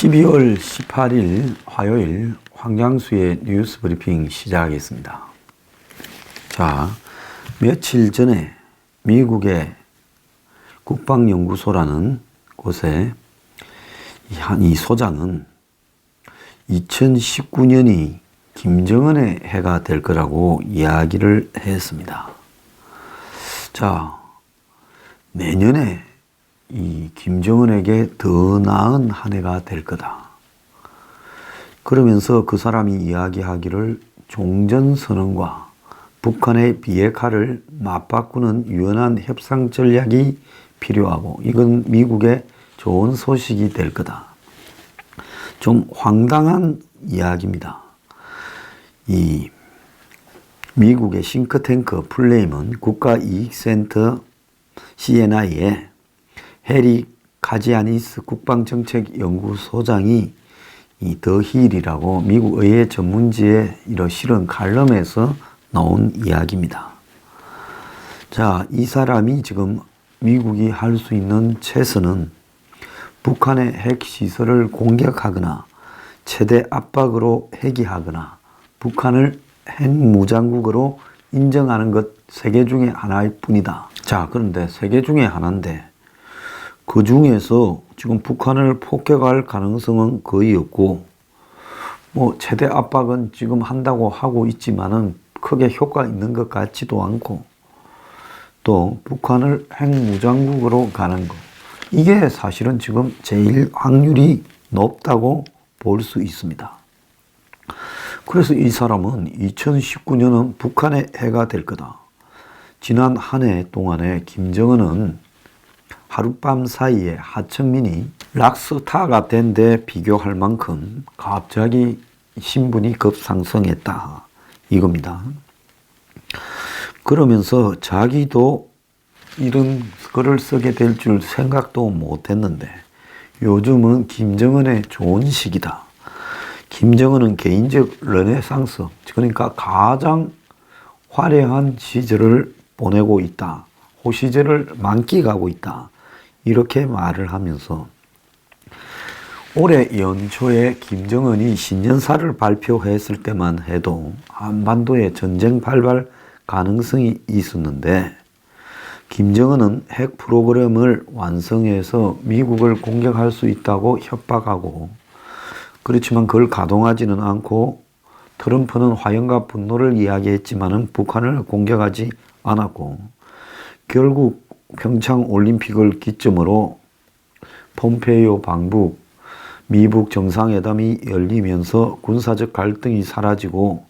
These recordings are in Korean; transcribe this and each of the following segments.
12월 18일 화요일 황장수의 뉴스 브리핑 시작하겠습니다. 자, 며칠 전에 미국의 국방연구소라는 곳에 이 소장은 2019년이 김정은의 해가 될 거라고 이야기를 했습니다. 자, 내년에 이 김정은에게 더 나은 한 해가 될 거다. 그러면서 그 사람이 이야기하기를 종전선언과 북한의 비핵화를 맞바꾸는 유연한 협상 전략이 필요하고 이건 미국의 좋은 소식이 될 거다. 좀 황당한 이야기입니다. 이 미국의 싱크탱크 플레임은 국가이익센터 CNI에 해리 카지아니스 국방정책연구소장이 이 더 힐이라고 미국 의회 전문지에 실은 칼럼에서 나온 이야기입니다. 자, 이 사람이 지금 미국이 할 수 있는 최선은 북한의 핵시설을 공격하거나 최대 압박으로 해기하거나 북한을 핵무장국으로 인정하는 것 세 개 중에 하나일 뿐이다. 자, 그런데 세 개 중에 하나인데 그 중에서 지금 북한을 폭격할 가능성은 거의 없고 최대 압박은 지금 한다고 하고 있지만은 크게 효과 있는 것 같지도 않고 또 북한을 핵무장국으로 가는 것 이게 사실은 지금 제일 확률이 높다고 볼 수 있습니다. 그래서 이 사람은 2019년은 북한의 해가 될 거다. 지난 한 해 동안에 김정은은 하룻밤 사이에 하청민이 락스타가 된 데 비교할 만큼 갑자기 신분이 급상승했다. 이겁니다. 그러면서 자기도 이런 글을 쓰게 될 줄 생각도 못했는데 요즘은 김정은의 좋은 시기다. 김정은은 개인적 르네상스, 그러니까 가장 화려한 시절을 보내고 있다. 그 시절을 만끽하고 있다. 이렇게 말을 하면서 올해 연초에 김정은이 신년사를 발표했을 때만 해도 한반도에 전쟁 발발 가능성이 있었는데 김정은은 핵 프로그램을 완성해서 미국을 공격할 수 있다고 협박하고 그렇지만 그걸 가동하지는 않고 트럼프는 화염과 분노를 이야기했지만은 북한을 공격하지 않았고 결국 평창 올림픽을 기점으로 폼페이오 방북 미북 정상회담이 열리면서 군사적 갈등이 사라지고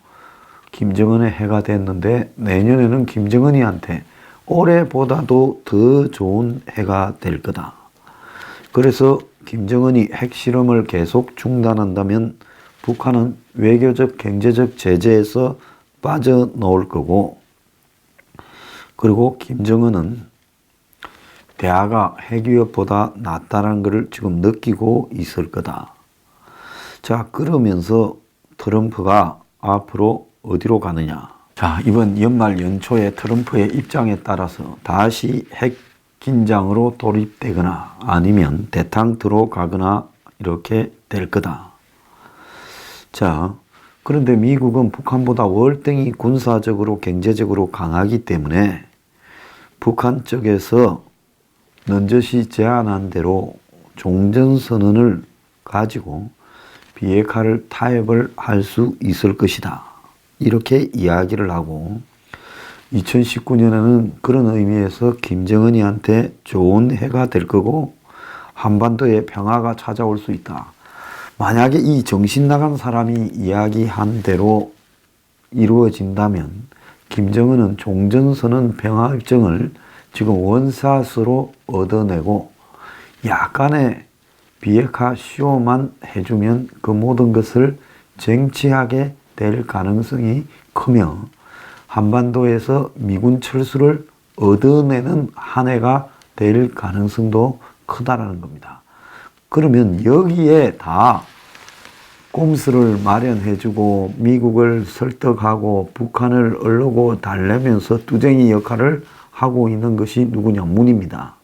김정은의 해가 됐는데 내년에는 김정은이한테 올해보다도 더 좋은 해가 될 거다. 그래서 김정은이 핵실험을 계속 중단한다면 북한은 외교적 경제적 제재에서 빠져나올 거고 그리고 김정은은 대화가 핵위협보다 낫다는 것을 지금 느끼고 있을 거다. 자, 그러면서 트럼프가 앞으로 어디로 가느냐. 자, 이번 연말 연초에 트럼프의 입장에 따라서 다시 핵 긴장으로 돌입되거나 아니면 대탕 들어가거나 이렇게 될 거다. 자, 그런데 미국은 북한보다 월등히 군사적으로 경제적으로 강하기 때문에 북한 쪽에서 넌저시 제안한 대로 종전선언을 가지고 비핵화를 타협을 할 수 있을 것이다. 이렇게 이야기를 하고 2019년에는 그런 의미에서 김정은이한테 좋은 해가 될 거고 한반도에 평화가 찾아올 수 있다. 만약에 이 정신 나간 사람이 이야기한 대로 이루어진다면 김정은은 종전선언 평화협정을 지금 원샷으로 얻어내고 약간의 비핵화 쇼만 해주면 그 모든 것을 쟁취하게 될 가능성이 크며 한반도에서 미군 철수를 얻어내는 한 해가 될 가능성도 크다라는 겁니다. 그러면 여기에 다 꼼수를 마련해주고 미국을 설득하고 북한을 얼르고 달래면서 뚜쟁이 역할을 하고 있는 것이 누구냐? 문입니다.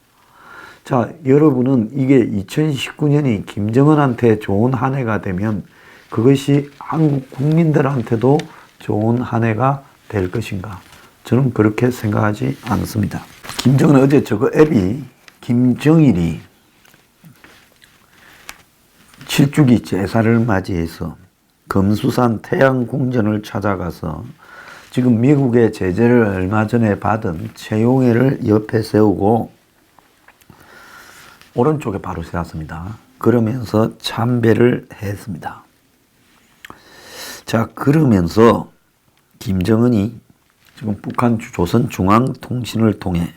자, 여러분은 이게 2019년이 김정은한테 좋은 한 해가 되면 그것이 한국 국민들한테도 좋은 한 해가 될 것인가? 저는 그렇게 생각하지 않습니다. 김정은 어제 저거 앱이 김정일이 7주기 제사를 맞이해서 금수산 태양궁전을 찾아가서 지금 미국의 제재를 얼마 전에 받은 최용해를 옆에 세우고 오른쪽에 바로 세웠습니다. 그러면서 참배를 했습니다. 자, 그러면서 김정은이 지금 북한 조선중앙통신을 통해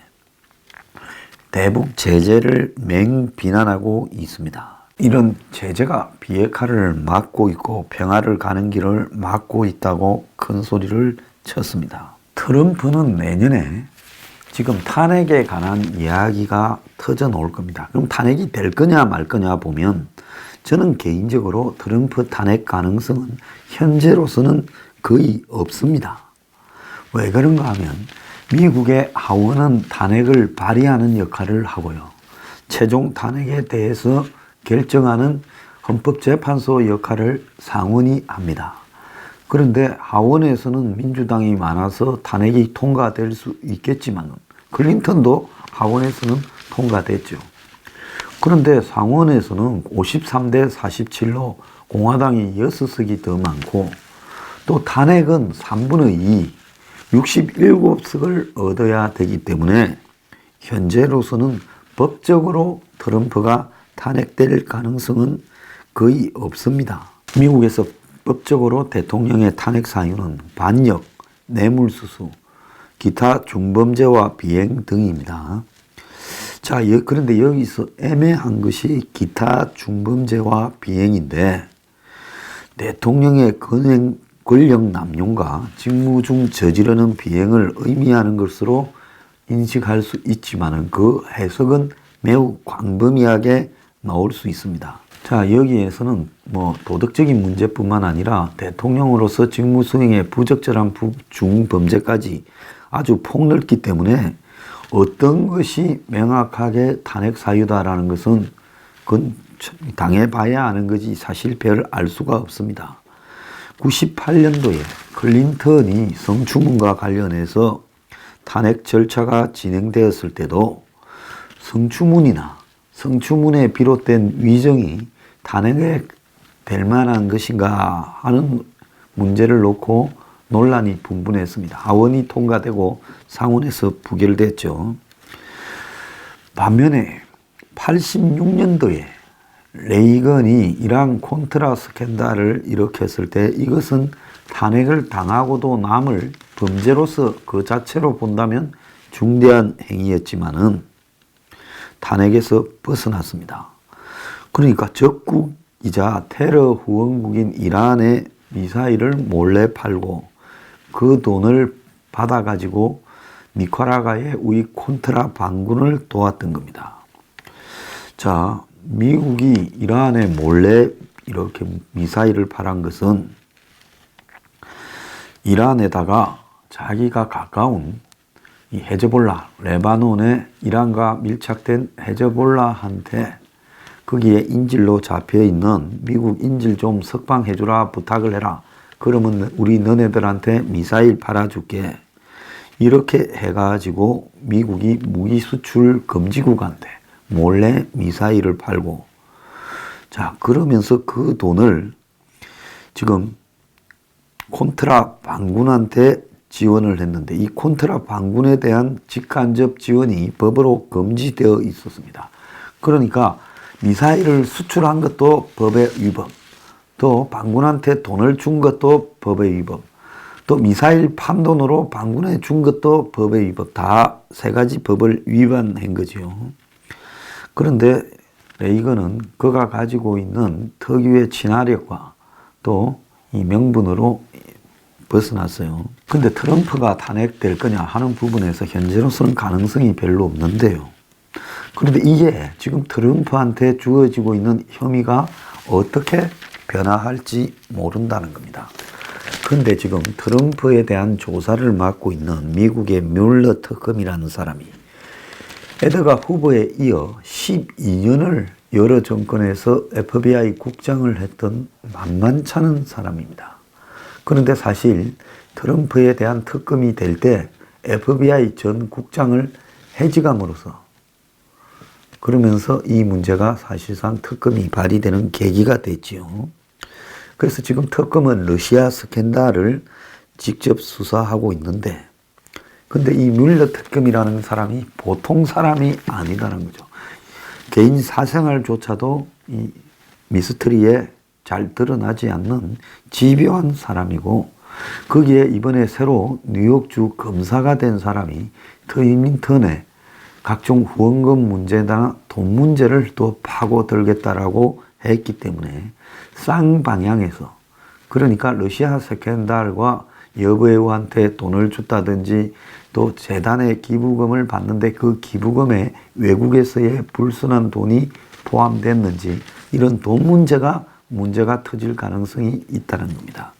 대북 제재를 맹비난하고 있습니다. 이런 제재가 비핵화를 막고 있고 평화를 가는 길을 막고 있다고 큰 소리를 쳤습니다. 트럼프는 내년에 지금 탄핵에 관한 이야기가 터져 나올 겁니다. 그럼 탄핵이 될 거냐 말 거냐 보면 저는 개인적으로 트럼프 탄핵 가능성은 현재로서는 거의 없습니다. 왜 그런가 하면 미국의 하원은 탄핵을 발의하는 역할을 하고요. 최종 탄핵에 대해서 결정하는 헌법재판소 역할을 상원이 합니다. 그런데 하원에서는 민주당이 많아서 탄핵이 통과될 수 있겠지만 클린턴도 하원에서는 통과됐죠. 그런데 상원에서는 53대 47로 공화당이 6석이 더 많고 또 탄핵은 3분의 2, 67석을 얻어야 되기 때문에 현재로서는 법적으로 트럼프가 탄핵될 가능성은 거의 없습니다. 미국에서 법적으로 대통령의 탄핵 사유는 반역, 뇌물수수, 기타 중범죄와 비행 등입니다. 자, 그런데 여기서 애매한 것이 기타 중범죄와 비행인데 대통령의 권력 남용과 직무 중 저지르는 비행을 의미하는 것으로 인식할 수 있지만 그 해석은 매우 광범위하게 나올 수 있습니다. 자, 여기에서는 도덕적인 문제뿐만 아니라 대통령으로서 직무 수행에 부적절한 중범죄까지 아주 폭넓기 때문에 어떤 것이 명확하게 탄핵 사유다라는 것은 그건 당해봐야 아는 거지 사실 별 알 수가 없습니다. 98년도에 클린턴이 성추문과 관련해서 탄핵 절차가 진행되었을 때도 성추문에 비롯된 위정이 탄핵에 될 만한 것인가 하는 문제를 놓고 논란이 분분했습니다. 하원이 통과되고 상원에서 부결됐죠. 반면에 86년도에 레이건이 이란 콘트라 스캔들을 일으켰을 때 이것은 탄핵을 당하고도 남을 범죄로서 그 자체로 본다면 중대한 행위였지만은 탄핵에서 벗어났습니다. 그러니까 적국이자 테러 후원국인 이란에 미사일을 몰래 팔고 그 돈을 받아가지고 니카라과의 우리 콘트라 반군을 도왔던 겁니다. 자, 미국이 이란에 몰래 이렇게 미사일을 팔은 것은 이란에다가 자기가 가까운 이 헤즈볼라, 레바논의 이란과 밀착된 헤즈볼라한테 거기에 인질로 잡혀있는 미국 인질 좀 석방해주라 부탁을 해라. 그러면 우리 너네들한테 미사일 팔아줄게. 이렇게 해가지고 미국이 무기 수출 금지국한테 몰래 미사일을 팔고, 자, 그러면서 그 돈을 지금 콘트라 반군한테 지원을 했는데 이 콘트라 반군에 대한 직간접 지원이 법으로 금지되어 있었습니다. 그러니까 미사일을 수출한 것도 법의 위법, 또 반군한테 돈을 준 것도 법의 위법, 또 미사일 판돈으로 반군에 준 것도 법의 위법, 다 세 가지 법을 위반한 거죠. 그런데 레이건은 그가 가지고 있는 특유의 친화력과 또 이 명분으로 벗어났어요. 근데 트럼프가 탄핵될 거냐 하는 부분에서 현재로서는 가능성이 별로 없는데요. 그런데 이게 지금 트럼프한테 주어지고 있는 혐의가 어떻게 변화할지 모른다는 겁니다. 그런데 지금 트럼프에 대한 조사를 맡고 있는 미국의 뮬러 특검이라는 사람이 에드가 후보에 이어 12년을 여러 정권에서 FBI 국장을 했던 만만찮은 사람입니다. 그런데 사실 트럼프에 대한 특검이 될 때 FBI 전 국장을 해직함으로써 그러면서 이 문제가 사실상 특검이 발의되는 계기가 됐지요. 그래서 지금 특검은 러시아 스캔들을 직접 수사하고 있는데 근데 이 뮬러 특검이라는 사람이 보통 사람이 아니다는 거죠. 개인 사생활조차도 이 미스터리에 잘 드러나지 않는 집요한 사람이고 거기에 이번에 새로 뉴욕주 검사가 된 사람이 트윈턴에 각종 후원금 문제나 돈 문제를 또 파고들겠다라고 했기 때문에 쌍방향에서 그러니까 러시아 스캔들과 여배우한테 돈을 줬다든지 또 재단에 기부금을 받는데 그 기부금에 외국에서의 불순한 돈이 포함됐는지 이런 돈 문제가 터질 가능성이 있다는 겁니다.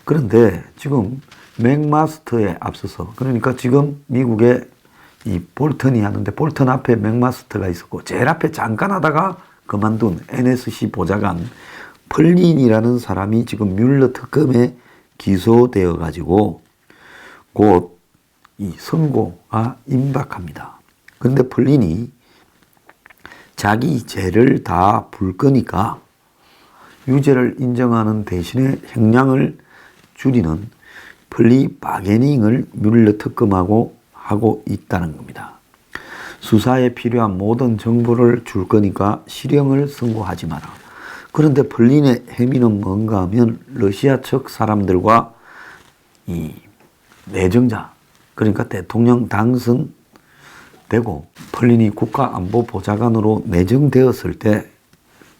그런데 지금 맥마스터에 앞서서 그러니까 지금 미국의 이 볼턴이 하는데 볼턴 앞에 맥마스터가 있었고 제일 앞에 잠깐 하다가 그만둔 NSC 보좌관 펄린이라는 사람이 지금 뮬러 특검에 기소되어 가지고 곧 이 선고가 임박합니다. 그런데 펄린이 자기 죄를 다 불 거니까 유죄를 인정하는 대신에 형량을 줄이는 플리 바게닝을 뮬러 특검하고 하고 있다는 겁니다. 수사에 필요한 모든 정보를 줄 거니까 실형을 선고하지 마라. 그런데 펄린의 혐의는 뭔가 하면 러시아 측 사람들과 이 내정자 그러니까 대통령 당선되고 펄린이 국가안보보좌관으로 내정되었을 때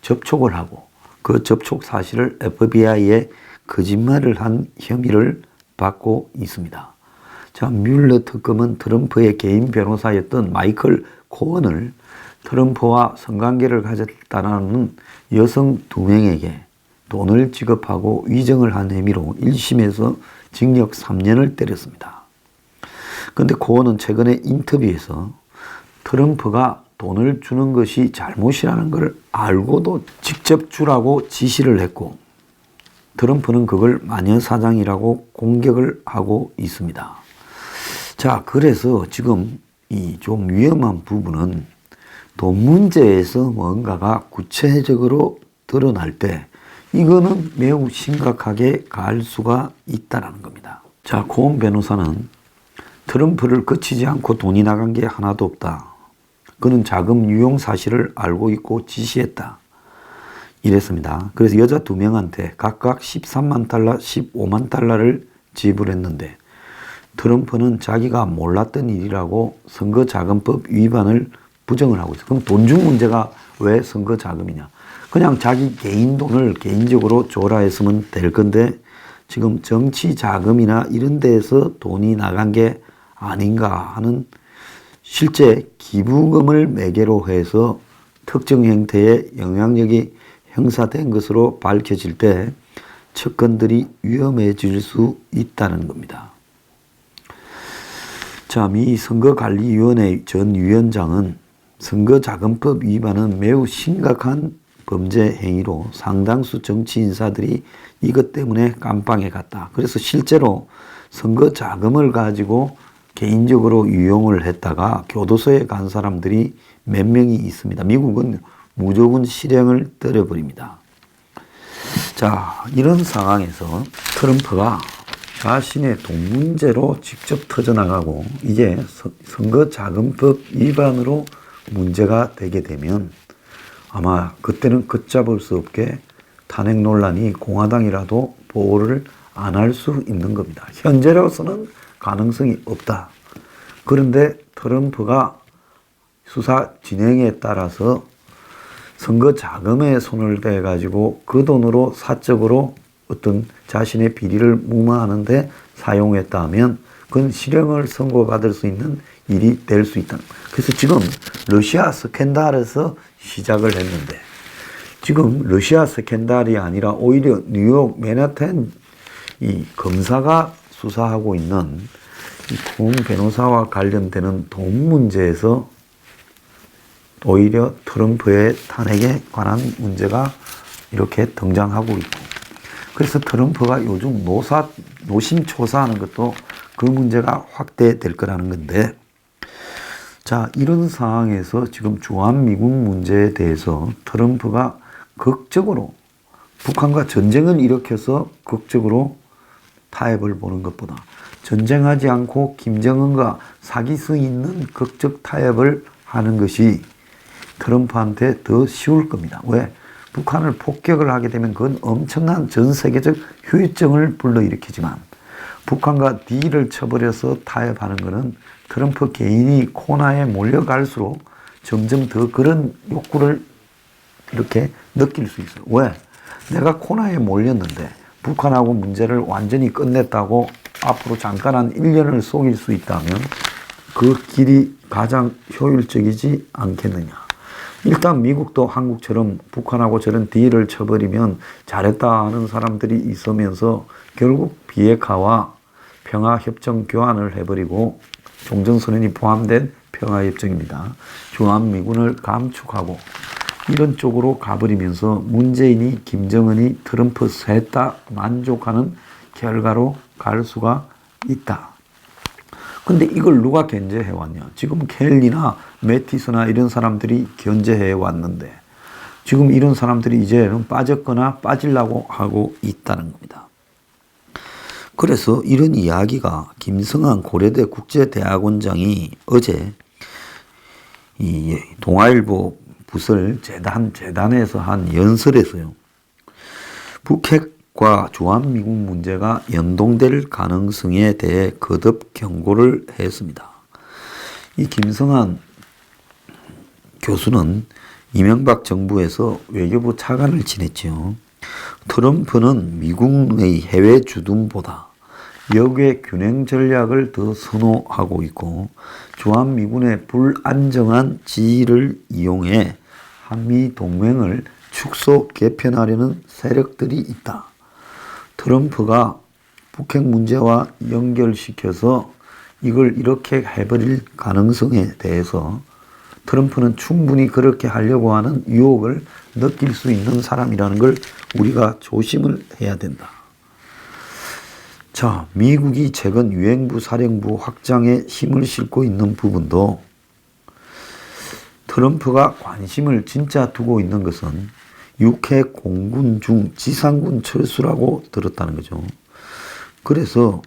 접촉을 하고 그 접촉 사실을 FBI에 거짓말을 한 혐의를 받고 있습니다. 자, 뮬러 특검은 트럼프의 개인 변호사였던 마이클 코언을 트럼프와 성관계를 가졌다는 여성 2명에게 돈을 지급하고 위증을 한 혐의로 1심에서 징역 3년을 때렸습니다. 그런데 코언은 최근에 인터뷰에서 트럼프가 돈을 주는 것이 잘못이라는 걸 알고도 직접 주라고 지시를 했고 트럼프는 그걸 마녀사냥이라고 공격을 하고 있습니다. 자, 그래서 지금 이 좀 위험한 부분은 돈 문제에서 뭔가가 구체적으로 드러날 때 이거는 매우 심각하게 갈 수가 있다는 겁니다. 자, 코언 변호사는 트럼프를 거치지 않고 돈이 나간 게 하나도 없다. 그는 자금 유용 사실을 알고 있고 지시했다. 이랬습니다. 그래서 여자 2명한테 각각 13만 달러, 15만 달러를 지불했는데 트럼프는 자기가 몰랐던 일이라고 선거자금법 위반을 부정을 하고 있어요. 그럼 돈 준 문제가 왜 선거자금이냐. 그냥 자기 개인 돈을 개인적으로 줘라 했으면 될 건데 지금 정치자금이나 이런 데에서 돈이 나간 게 아닌가 하는 실제 기부금을 매개로 해서 특정 형태의 영향력이 형사된 것으로 밝혀질 때 측근들이 위험해질 수 있다는 겁니다. 자, 미 선거관리위원회 전 위원장은 선거자금법 위반은 매우 심각한 범죄 행위로 상당수 정치 인사들이 이것 때문에 감방에 갔다. 그래서 실제로 선거자금을 가지고 개인적으로 유용을 했다가 교도소에 간 사람들이 몇 명이 있습니다. 미국은 무조건 실형을 때려버립니다. 자, 이런 상황에서 트럼프가 자신의 돈 문제로 직접 터져나가고 이제 선거자금법 위반으로 문제가 되게 되면 아마 그때는 걷잡을 수 없게 탄핵 논란이 공화당이라도 보호를 안 할 수 있는 겁니다. 현재로서는 가능성이 없다. 그런데 트럼프가 수사 진행에 따라서 선거 자금에 손을 대가지고 그 돈으로 사적으로 어떤 자신의 비리를 무마하는데 사용했다면 그건 실형을 선고받을 수 있는 일이 될 수 있다. 그래서 지금 러시아 스캔들에서 시작을 했는데 지금 러시아 스캔들이 아니라 오히려 뉴욕 맨하탄 이 검사가 수사하고 있는 이 코언 변호사와 관련되는 돈 문제에서 오히려 트럼프의 탄핵에 관한 문제가 이렇게 등장하고 있고, 그래서 트럼프가 요즘 노심초사하는 것도 그 문제가 확대될 거라는 건데, 자, 이런 상황에서 지금 주한미군 문제에 대해서 트럼프가 극적으로 북한과 전쟁을 일으켜서 극적으로 타협을 보는 것보다 전쟁하지 않고 김정은과 사귈 수 있는 극적 타협을 하는 것이 트럼프한테 더 쉬울 겁니다. 왜? 북한을 폭격을 하게 되면 그건 엄청난 전 세계적 후유증을 불러일으키지만, 북한과 딜을 쳐버려서 타협하는 것은 트럼프 개인이 코너에 몰려갈수록 점점 더 그런 욕구를 이렇게 느낄 수 있어요. 왜? 내가 코너에 몰렸는데 북한하고 문제를 완전히 끝냈다고 앞으로 잠깐 한 1년을 속일 수 있다면 그 길이 가장 효율적이지 않겠느냐. 일단 미국도 한국처럼 북한하고 저런 딜을 쳐버리면 잘했다 하는 사람들이 있으면서 결국 비핵화와 평화협정 교환을 해버리고, 종전선언이 포함된 평화협정입니다. 주한미군을 감축하고 이런 쪽으로 가버리면서 문재인이 김정은이 트럼프 셋 다 만족하는 결과로 갈 수가 있다. 근데 이걸 누가 견제해 왔냐? 지금 켈리나 매티스나 이런 사람들이 견제해 왔는데, 지금 이런 사람들이 이제는 빠졌거나 빠지려고 하고 있다는 겁니다. 그래서 이런 이야기가 김성한 고려대 국제대학원장이 어제 이 동아일보 부설 재단에서 한 연설에서요, 북핵과 주한미군 문제가 연동될 가능성에 대해 거듭 경고를 했습니다. 이 김성한 교수는 이명박 정부에서 외교부 차관을 지냈죠. 트럼프는 미국의 해외 주둔보다 역외 균형 전략을 더 선호하고 있고, 주한미군의 불안정한 지위를 이용해 한미 동맹을 축소 개편하려는 세력들이 있다. 트럼프가 북핵 문제와 연결시켜서 이걸 이렇게 해버릴 가능성에 대해서 트럼프는 충분히 그렇게 하려고 하는 유혹을 느낄 수 있는 사람이라는 걸 우리가 조심을 해야 된다. 자, 미국이 최근 유엔부 사령부 확장에 힘을 싣고 있는 부분도 트럼프가 관심을 진짜 두고 있는 것은 육해 공군 중 지상군 철수라고 들었다는 거죠. 그래서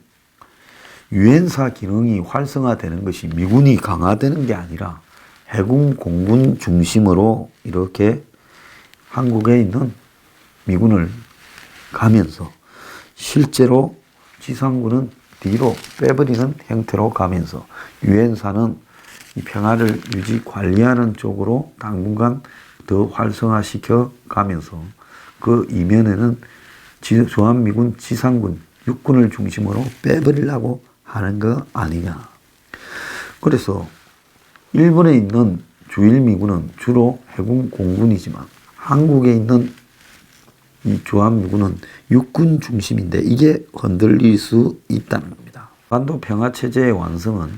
유엔사 기능이 활성화되는 것이 미군이 강화되는 게 아니라 해군 공군 중심으로 이렇게 한국에 있는 미군을 가면서 실제로 지상군은 뒤로 빼버리는 형태로 가면서 유엔사는 이 평화를 유지 관리하는 쪽으로 당분간 더 활성화시켜 가면서 그 이면에는 주한미군 지상군 육군을 중심으로 빼버리려고 하는 거 아니냐. 그래서 일본에 있는 주일미군은 주로 해군 공군이지만 한국에 있는 이 주한미군은 육군 중심인데 이게 흔들릴 수 있다는 겁니다. 한반도 평화체제의 완성은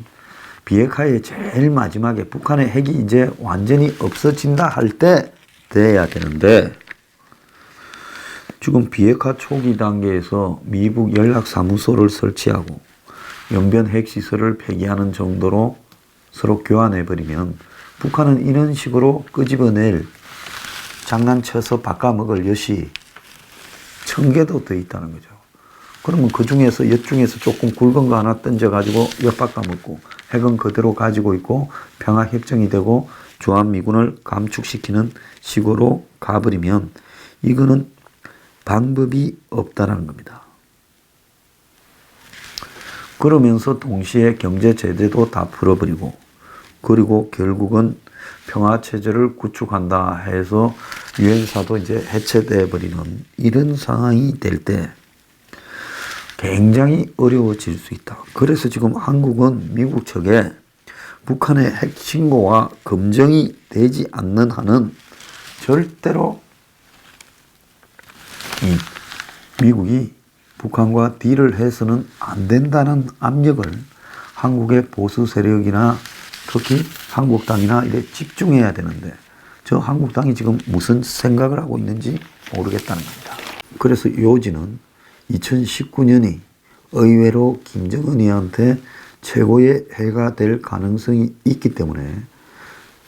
비핵화의 제일 마지막에 북한의 핵이 이제 완전히 없어진다 할 때 돼야 되는데, 지금 비핵화 초기 단계에서 미국 연락사무소를 설치하고 연변 핵시설을 폐기하는 정도로 서로 교환해버리면 북한은 이런 식으로 끄집어낼 장난쳐서 바꿔먹을 엿이 1000개도 더 있다는 거죠. 그러면 그 중에서 엿 중에서 조금 굵은 거 하나 던져가지고 엿 바꿔먹고 핵은 그대로 가지고 있고 평화협정이 되고 주한미군을 감축시키는 식으로 가버리면 이거는 방법이 없다는 겁니다. 그러면서 동시에 경제제재도 다 풀어버리고, 그리고 결국은 평화체제를 구축한다 해서 유엔사도 이제 해체돼 버리는 이런 상황이 될 때 굉장히 어려워질 수 있다. 그래서 지금 한국은 미국 측에 북한의 핵 신고와 검증이 되지 않는 한은 절대로 미국이 북한과 딜을 해서는 안 된다는 압력을 한국의 보수 세력이나 특히 한국당이나 이래 집중해야 되는데 저 한국당이 지금 무슨 생각을 하고 있는지 모르겠다는 겁니다. 그래서 요지는 2019년이 의외로 김정은이한테 최고의 해가 될 가능성이 있기 때문에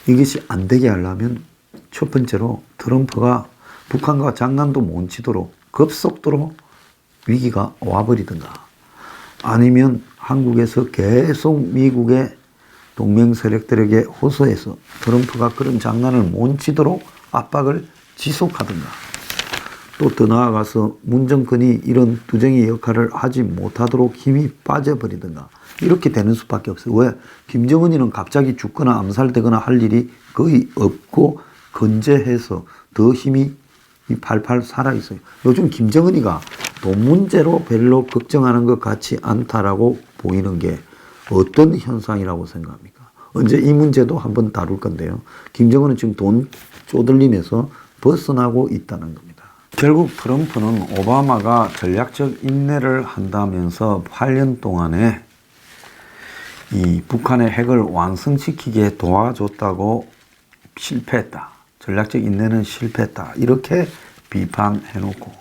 이것이 안 되게 하려면 첫 번째로 트럼프가 북한과 장난도 못 치도록 급속도로 위기가 와버리든가 아니면 한국에서 계속 미국의 동맹 세력들에게 호소해서 트럼프가 그런 장난을 못 치도록 압박을 지속하든가 또 더 나아가서 문 정권이 이런 투쟁의 역할을 하지 못하도록 힘이 빠져버리든가 이렇게 되는 수밖에 없어요. 왜? 김정은이는 갑자기 죽거나 암살되거나 할 일이 거의 없고 건재해서 더 힘이 팔팔 살아있어요. 요즘 김정은이가 돈 문제로 별로 걱정하는 것 같지 않다라고 보이는 게 어떤 현상이라고 생각합니까? 언제 이 문제도 한번 다룰 건데요. 김정은은 지금 돈 쪼들림에서 벗어나고 있다는 겁니다. 결국 트럼프는 오바마가 전략적 인내를 한다면서 8년 동안에 이 북한의 핵을 완성시키기에 도와줬다고 실패했다. 전략적 인내는 실패했다. 이렇게 비판해놓고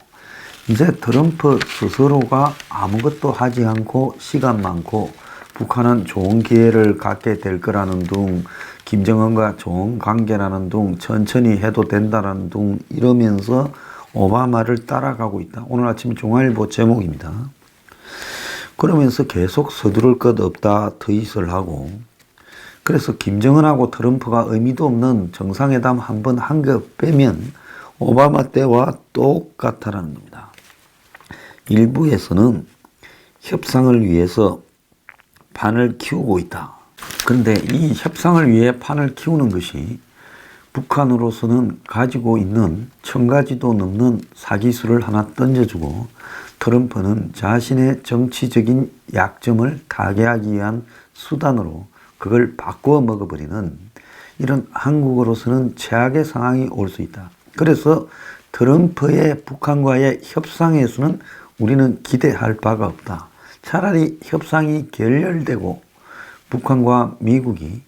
이제 트럼프 스스로가 아무것도 하지 않고 시간 많고 북한은 좋은 기회를 갖게 될 거라는 둥 김정은과 좋은 관계라는 둥 천천히 해도 된다는 둥 이러면서 오바마를 따라가고 있다. 오늘 아침 중앙일보 제목입니다. 그러면서 계속 서두를 것 없다 트윗을 하고 그래서 김정은하고 트럼프가 의미도 없는 정상회담 한 번 한 거 빼면 오바마 때와 똑같다라는 겁니다. 일부에서는 협상을 위해서 판을 키우고 있다. 그런데 이 협상을 위해 판을 키우는 것이 북한으로서는 가지고 있는 1000가지도 넘는 사기수를 하나 던져주고 트럼프는 자신의 정치적인 약점을 타개하기 위한 수단으로 그걸 바꾸어 먹어버리는 이런 한국으로서는 최악의 상황이 올 수 있다. 그래서 트럼프의 북한과의 협상에서는 우리는 기대할 바가 없다. 차라리 협상이 결렬되고 북한과 미국이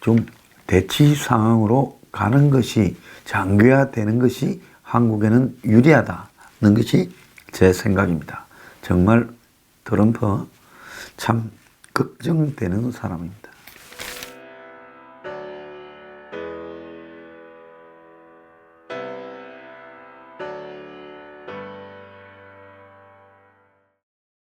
좀 대치 상황으로 가는 것이 장기화되는 것이 한국에는 유리하다는 것이 제 생각입니다. 정말 트럼프 참 걱정되는 사람입니다.